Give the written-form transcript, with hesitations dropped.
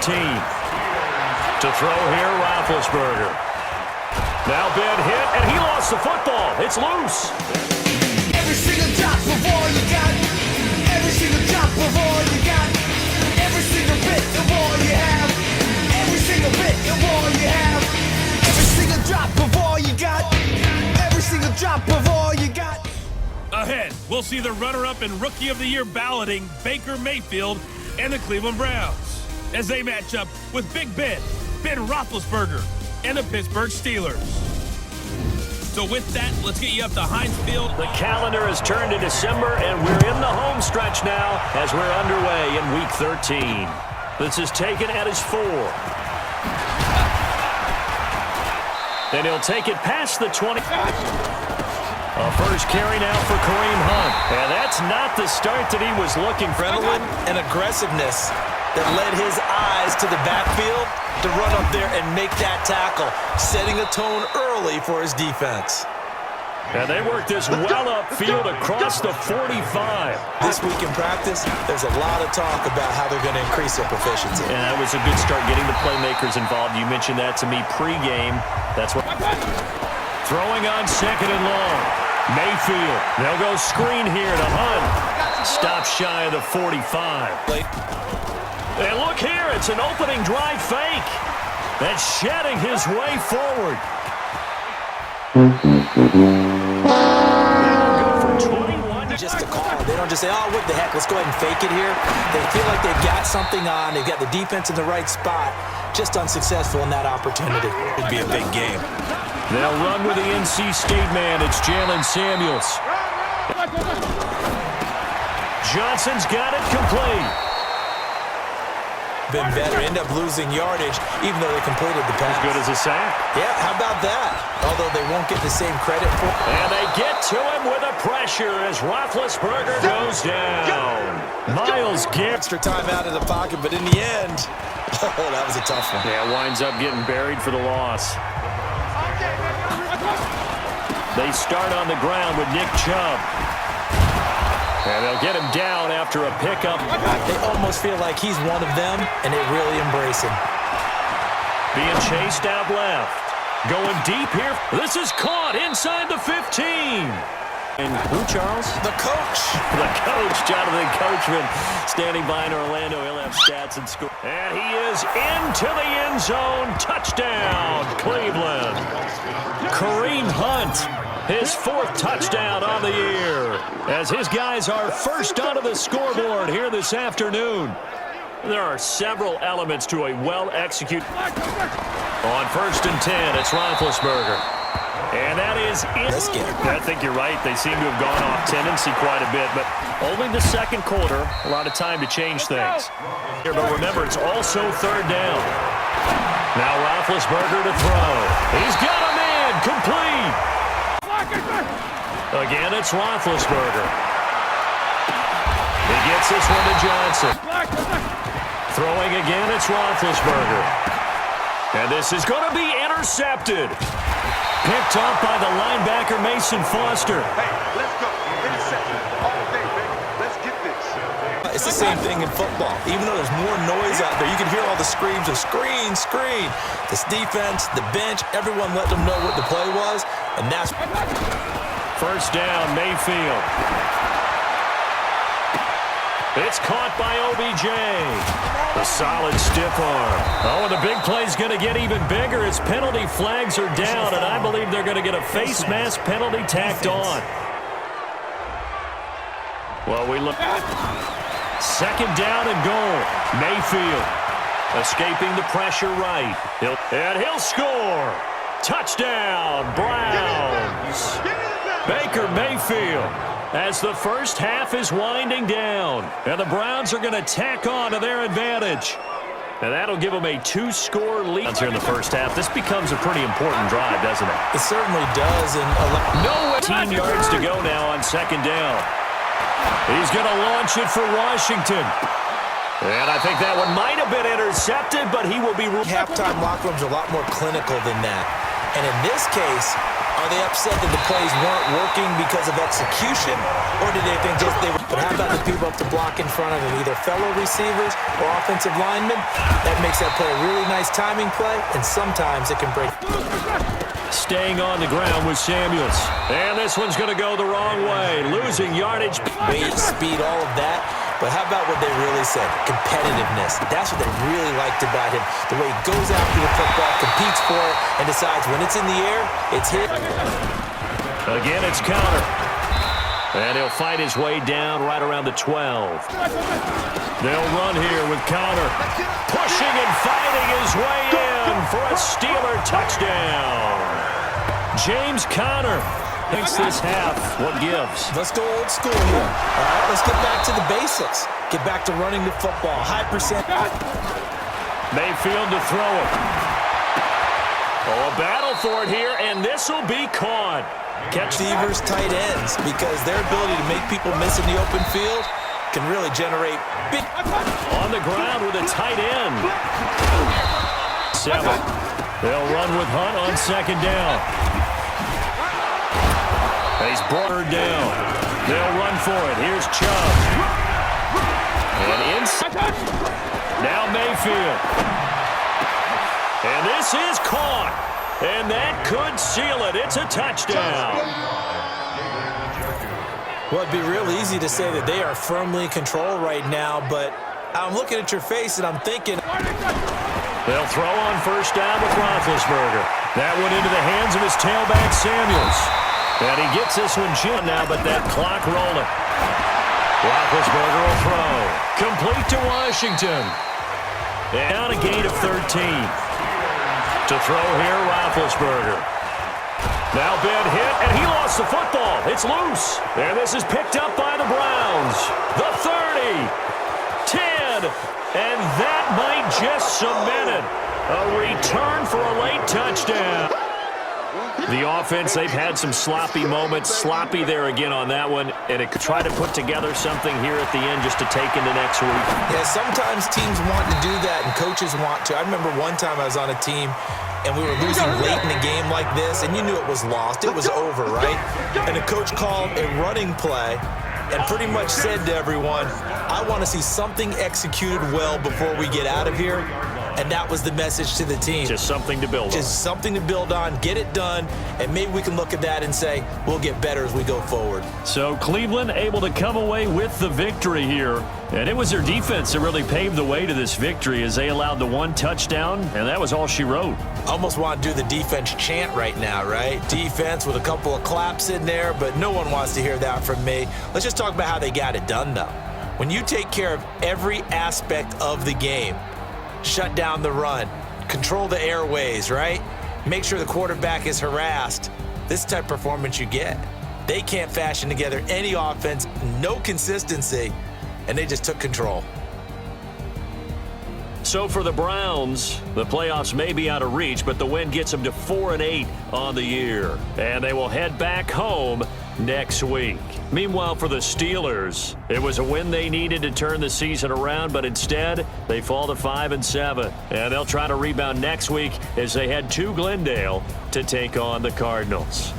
To throw here, Roethlisberger. Now Ben hit, and he lost the football. It's loose. Every single drop of all you got. Every single drop of all you got. Every single bit of all you have. Every single bit of all you have. Every single drop of all you got. Every single drop of all you got. Ahead, we'll see the runner-up and Rookie of the Year balloting Baker Mayfield and the Cleveland Browns as they match up with Big Ben Roethlisberger, and the Pittsburgh Steelers. So with that, let's get you up to Heinz Field. The calendar has turned to December, and we're in the home stretch now as we're underway in Week 13. This is taken at his 4. And he'll take it past the 20. A first carry now for Kareem Hunt. And that's not the start that he was looking for. Adrenaline and aggressiveness that led his eyes to the backfield to run up there and make that tackle, setting a tone early for his defense. And they work this well upfield across the 45. This week in practice, there's a lot of talk about how they're going to increase their proficiency. And that was a good start getting the playmakers involved. You mentioned that to me pregame. That's what. Throwing on second and long. Mayfield. They'll go screen here to Hunt. Stop shy of the 45. And look here, it's an opening drive fake. That's shedding his way forward. Just a call. They don't just say, oh, what the heck, let's go ahead and fake it here. They feel like they've got something on. They've got the defense in the right spot. Just unsuccessful in that opportunity. It'd be a big game. They'll run with the NC State man. It's Jalen Samuels. Johnson's got it complete. Been better, end up losing yardage, even though they completed the pass. As good as a sack. Yeah, how about that? Although they won't get the same credit for it. And they get to him with a pressure as Roethlisberger goes down. Miles Garrett. Extra time out of the pocket, but in the end, oh, that was a tough one. Yeah, winds up getting buried for the loss. They start on the ground with Nick Chubb. And they'll get him down after a pickup. They almost feel like he's one of them, and they really embrace him. Being chased out left. Going deep here. This is caught inside the 15. And who, Charles? The coach. The coach, Jonathan Coachman, standing by in Orlando. He'll have stats and score. And he is into the end zone. Touchdown, Cleveland. Kareem Hunt. His 4th touchdown on the year as his guys are first onto the scoreboard here this afternoon. There are several elements to a well-executed. On 1st and 10, it's Roethlisberger. And that is it. This game. I think you're right. They seem to have gone off tendency quite a bit, but only the second quarter, a lot of time to change things. Here, but remember, it's also 3rd down. Now Roethlisberger to throw. He's got a man complete. Again, it's Roethlisberger. He gets this one to Johnson. Throwing again, it's Roethlisberger. And this is going to be intercepted. Picked up by the linebacker, Mason Foster. Hey, let's go. Intercepted. All day, baby. Let's get this. It's the same thing in football. Even though there's more noise out there, you can hear all the screams of screen, screen. This defense, the bench, everyone let them know what the play was, and that's... First down, Mayfield. It's caught by OBJ. A solid stiff arm. Oh, and the big play's going to get even bigger as penalty flags are down, and I believe they're going to get a face mask penalty tacked on. Well, we look. 2nd down and goal. Mayfield escaping the pressure right. He'll score. Touchdown, Browns. Baker Mayfield as the first half is winding down. And the Browns are going to tack on to their advantage. And that'll give them a 2-score lead here in the first half. This becomes a pretty important drive, doesn't it? It certainly does. And no 18 yards to go now on 2nd down. He's going to launch it for Washington. And I think that one might have been intercepted, but he will be... Halftime locker rooms are a lot more clinical than that. And in this case, Are they upset that the plays weren't working because of execution, or did they think just they were? But how about the people up to block in front of them, either fellow receivers or offensive linemen? That makes that play a really nice timing play, and sometimes it can break. Staying on the ground with Samuels. And this one's going to go the wrong way. Losing yardage. Weight, speed, all of that. But how about what they really said? Competitiveness. That's what they really liked about him. The way he goes after the football, competes for it, and decides when it's in the air, it's hit. Again, it's counter. And he'll fight his way down right around the 12. They'll run here with counter. Pushing and fighting his way in for a Steeler touchdown. James Conner thinks this half. What gives? Let's go old school here. All right, let's get back to the basics. Get back to running the football. High percent. Mayfield to throw it. Oh, a battle for it here, and this will be caught. Catch Receivers, tight ends, because their ability to make people miss in the open field can really generate big. On the ground with a tight end. 7. They'll run with Hunt on second down. He's brought her down. They'll run for it. Here's Chubb. And inside. Now Mayfield. And this is caught. And that could seal it. It's a touchdown. Well, it'd be real easy to say that they are firmly in control right now, but I'm looking at your face and I'm thinking. They'll throw on first down with Roethlisberger. That went into the hands of his tailback, Samuels. And he gets this one now, but that clock rolling. Roethlisberger will throw. Complete to Washington. And down a gain of 13. To throw here, Roethlisberger. Now Ben hit, and he lost the football. It's loose. And this is picked up by the Browns. The 30. 10. And that might just cement it. A return for a late touchdown. The offense, they've had some sloppy moments. Sloppy there again on that one. And it could try to put together something here at the end just to take into next week. Yeah, sometimes teams want to do that and coaches want to. I remember one time I was on a team and we were losing late in the game like this, and you knew it was lost. It was over, right? And the coach called a running play and pretty much said to everyone, I want to see something executed well before we get out of here. And that was the message to the team. Just something to build on. Just something to build on, get it done, and maybe we can look at that and say, we'll get better as we go forward. So Cleveland able to come away with the victory here. And it was their defense that really paved the way to this victory as they allowed the one touchdown, and that was all she wrote. Almost want to do the defense chant right now, right? Defense with a couple of claps in there, but no one wants to hear that from me. Let's just talk about how they got it done, though. When you take care of every aspect of the game, shut down the run, control the airways, right? Make sure the quarterback is harassed. This type of performance you get. They can't fashion together any offense, no consistency, and they just took control. So for the Browns, the playoffs may be out of reach, but the win gets them to 4-8 on the year. And they will head back home next week. Meanwhile, for the Steelers, it was a win they needed to turn the season around, but instead, they fall to 5-7. And they'll try to rebound next week as they head to Glendale to take on the Cardinals.